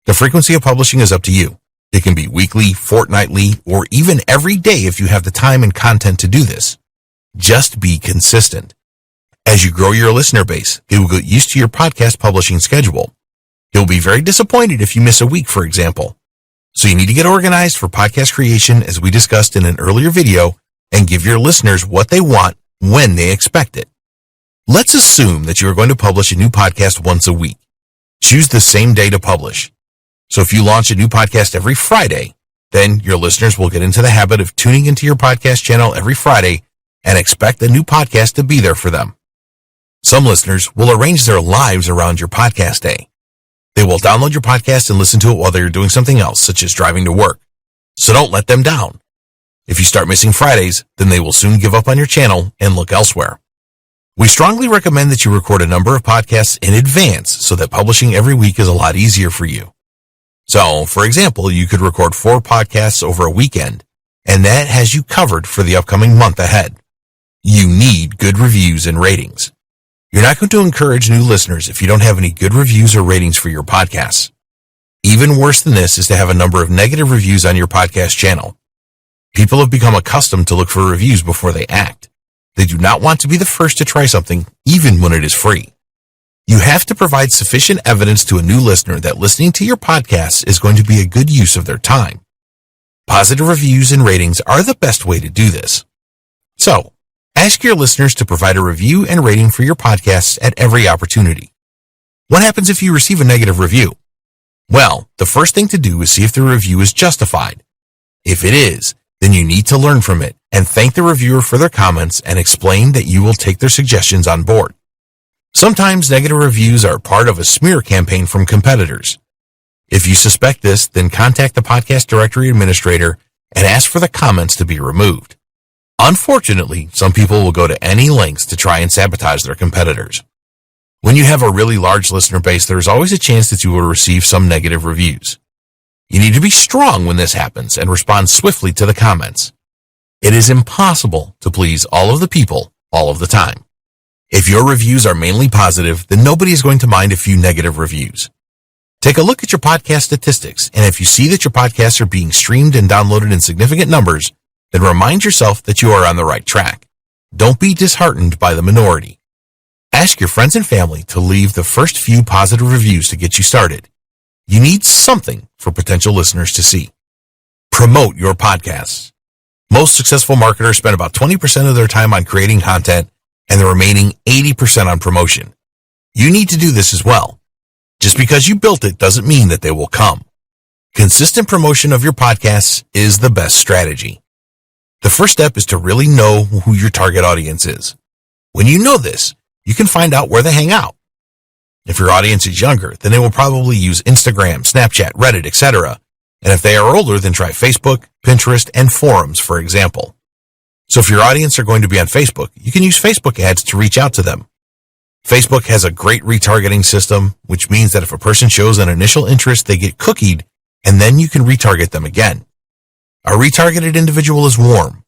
The frequency of publishing is up to you. It can be weekly, fortnightly, or even every day if you have the time and content to do this. Just be consistent. As you grow your listener base, they will get used to your podcast publishing schedule. You'll be very disappointed if you miss a week, for example. So you need to get organized for podcast creation as we discussed in an earlier video and give your listeners what they want when they expect it. Let's assume that you are going to publish a new podcast once a week. Choose the same day to publish. So if you launch a new podcast every Friday, then your listeners will get into the habit of tuning into your podcast channel every Friday and expect a new podcast to be there for them. Some listeners will arrange their lives around your podcast day. They will download your podcast and listen to it while they're doing something else, such as driving to work. So don't let them down. If you start missing Fridays, then they will soon give up on your channel and look elsewhere. We strongly recommend that you record a number of podcasts in advance so that publishing every week is a lot easier for you. So, for example, you could record 4 podcasts over a weekend, and that has you covered for the upcoming month ahead. You need good reviews and ratings. You're not going to encourage new listeners if you don't have any good reviews or ratings for your podcasts. Even worse than this is to have a number of negative reviews on your podcast channel. People have become accustomed to look for reviews before they act. They do not want to be the first to try something, even when it is free. You have to provide sufficient evidence to a new listener that listening to your podcasts is going to be a good use of their time. Positive reviews and ratings are the best way to do this. So, ask your listeners to provide a review and rating for your podcasts at every opportunity. What happens if you receive a negative review? Well, the first thing to do is see if the review is justified. If it is, then you need to learn from it and thank the reviewer for their comments and explain that you will take their suggestions on board. Sometimes negative reviews are part of a smear campaign from competitors. If you suspect this, then contact the podcast directory administrator and ask for the comments to be removed. Unfortunately, some people will go to any lengths to try and sabotage their competitors. When you have a really large listener base, there is always a chance that you will receive some negative reviews. You need to be strong when this happens and respond swiftly to the comments. It is impossible to please all of the people all of the time. If your reviews are mainly positive, then nobody is going to mind a few negative reviews. Take a look at your podcast statistics, and if you see that your podcasts are being streamed and downloaded in significant numbers, then remind yourself that you are on the right track. Don't be disheartened by the minority. Ask your friends and family to leave the first few positive reviews to get you started. You need something for potential listeners to see. Promote your podcasts. Most successful marketers spend about 20% of their time on creating content and the remaining 80% on promotion. You need to do this as well. Just because you built it doesn't mean that they will come. Consistent promotion of your podcasts is the best strategy. The first step is to really know who your target audience is. When you know this, you can find out where they hang out. If your audience is younger, then they will probably use Instagram, Snapchat, Reddit, etc. And if they are older, then try Facebook, Pinterest, and forums, for example. So if your audience are going to be on Facebook, you can use Facebook ads to reach out to them. Facebook has a great retargeting system, which means that if a person shows an initial interest, they get cookied, and then you can retarget them again. A retargeted individual is warm.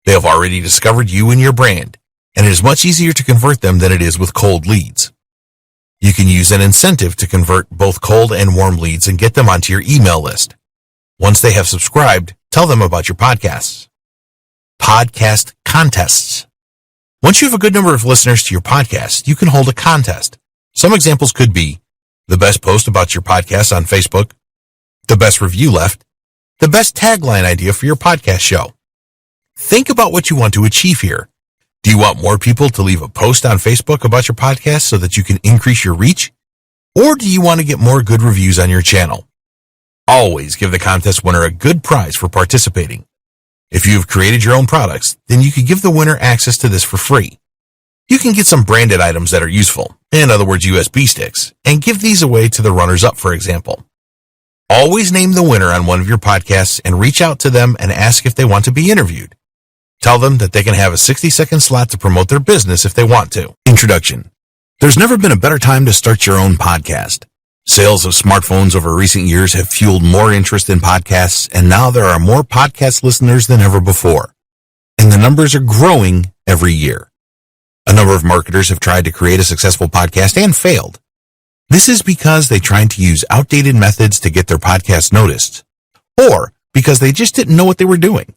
They have already discovered you and your brand, and it is much easier to convert them than it is with cold leads. You can use an incentive to convert both cold and warm leads and get them onto your email list. Once they have subscribed, tell them about your podcasts. Podcast contests. Once you have a good number of listeners to your podcast, you can hold a contest. Some examples could be the best post about your podcast on Facebook, the best review left, the best tagline idea for your podcast show. Think about what you want to achieve here. Do you want more people to leave a post on Facebook about your podcast so that you can increase your reach? Or do you want to get more good reviews on your channel? Always give the contest winner a good prize for participating. If you have created your own products, then you could give the winner access to this for free. You can get some branded items that are useful, in other words USB sticks, and give these away to the runners-up, for example. Always name the winner on one of your podcasts and reach out to them and ask if they want to be interviewed. Tell them that they can have a 60-second slot to promote their business if they want to. Introduction. There's never been a better time to start your own podcast. Sales of smartphones over recent years have fueled more interest in podcasts, and now there are more podcast listeners than ever before. And the numbers are growing every year. A number of marketers have tried to create a successful podcast and failed. This is because they tried to use outdated methods to get their podcast noticed, or because they just didn't know what they were doing.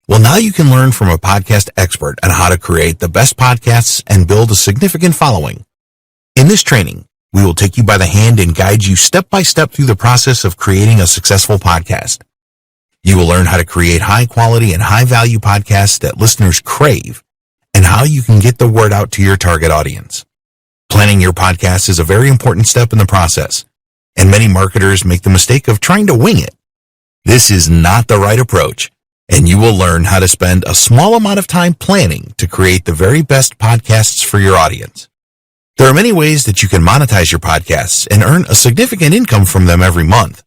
Well, now you can learn from a podcast expert on how to create the best podcasts and build a significant following. In this training, we will take you by the hand and guide you step by step through the process of creating a successful podcast. You will learn how to create high quality and high value podcasts that listeners crave and how you can get the word out to your target audience. Planning your podcast is a very important step in the process, and many marketers make the mistake of trying to wing it. This is not the right approach, and you will learn how to spend a small amount of time planning to create the very best podcasts for your audience. There are many ways that you can monetize your podcasts and earn a significant income from them every month.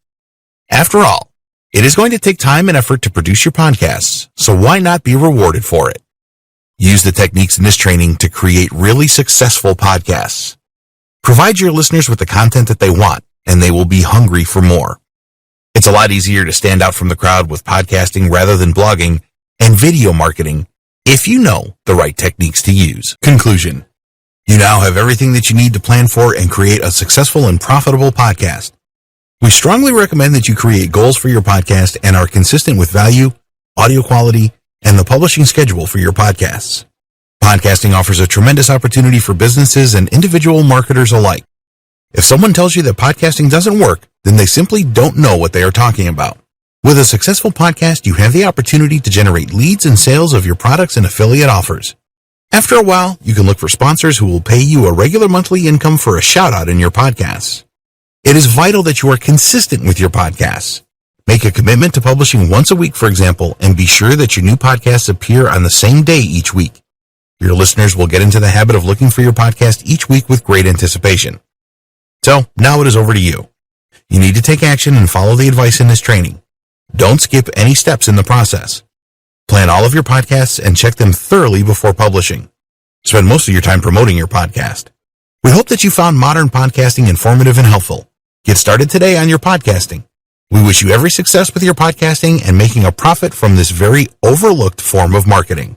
After all, it is going to take time and effort to produce your podcasts, so why not be rewarded for it? Use the techniques in this training to create really successful podcasts. Provide your listeners with the content that they want, and they will be hungry for more. It's a lot easier to stand out from the crowd with podcasting rather than blogging and video marketing if you know the right techniques to use. Conclusion. You now have everything that you need to plan for and create a successful and profitable podcast. We strongly recommend that you create goals for your podcast and are consistent with value, audio quality, and the publishing schedule for your podcasts. Podcasting offers a tremendous opportunity for businesses and individual marketers alike. If someone tells you that podcasting doesn't work, then they simply don't know what they are talking about. With a successful podcast, you have the opportunity to generate leads and sales of your products and affiliate offers. After a while, you can look for sponsors who will pay you a regular monthly income for a shout-out in your podcasts. It is vital that you are consistent with your podcasts. Make a commitment to publishing once a week, for example, and be sure that your new podcasts appear on the same day each week. Your listeners will get into the habit of looking for your podcast each week with great anticipation. So, now it is over to you. You need to take action and follow the advice in this training. Don't skip any steps in the process. Plan all of your podcasts and check them thoroughly before publishing. Spend most of your time promoting your podcast. We hope that you found Modern Podcasting informative and helpful. Get started today on your podcasting. We wish you every success with your podcasting and making a profit from this very overlooked form of marketing.